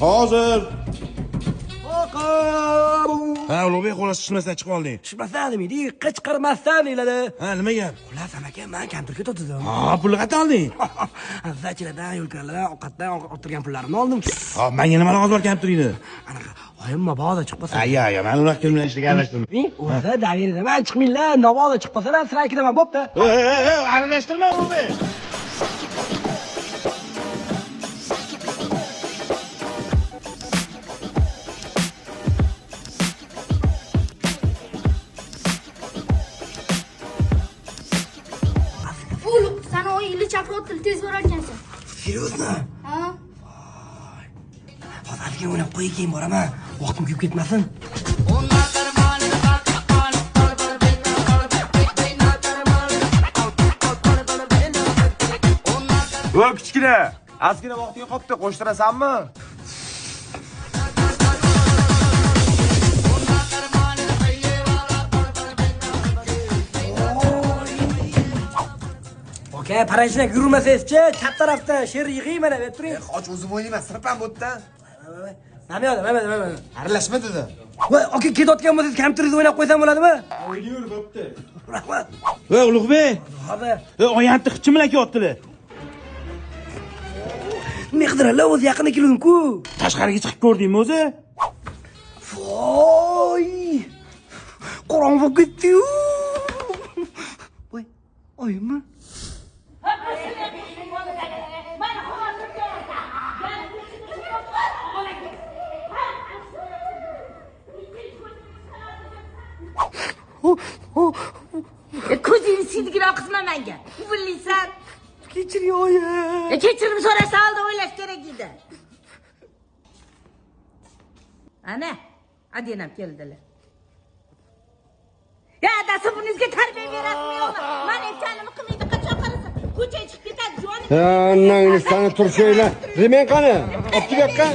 Hozir. Ha, Ulug'bek qo'lasi tushmasdan chiqib olding. Tushmasdan demaydi, qichqirmasdan deyiladi. Ha, nima gap? Xullas amaki, men kompyuterga totdim. Ha, pulni qanday olding? Zachiladan, yo'lkalardan, ovqatdan orttirgan pullarimni oldim. Ha, menga nima lozim bor kompyuteringni? Anaqa, oyim mabodo chiqmasa. Ayya, men ular bilan ishlagan aralashtirdim. O'zi davirida men chiqminglar, mabodo chiqmasalar, straykidaman bo'pti. Aralashtirma Ulug'bek. Sen o illi chaqirib tez borarkansan. Seriyozmi? Ha? Hozirga o'ynab qo'y, keyin boraman. Vaqtim ko'p ketmasin. Voy kichkina, ozgina vaqting qolibdi, qo'shtirasanmi? Aka, parajnak yurmasangiz-chi, chap tarafda sher yig'ing mana, deb turing. Qoch o'zim o'ynayman, sirpam bo'tdan. Nima yo'da. Aralashma dedi. Voy, aka, ketayotgan bo'lsangiz, kompyuteringizda o'ynab qo'ysam bo'ladimi? O'ynayver, bo'pti. Rahmat. Voy Ulug'bek. Hozir. Oyantni kim bilan kelyaptilar? Mehdirlar o'zi yaqinda keldim-ku. Tashqariga chiqib ko'rdingmi o'zi? Voy! Qorong'i bo'lib ketdi-yu. Voy, oyimmi? Ko'zingni siydigiroq qisma menga. Bilmaysan. Kechiring oyim. Kechirim so'rashsa oldin o'ylash kerak edi. Ana, adinam keldilar. Ya, adasi bunizga tarbiya berasizmi yo'qmi? Men aytganimni qilmaydi, qachon qarasan? Ko'chaga chiqib ketadi, jonim. Annangni sana turishinglar. Remen qani? Olib kelgan.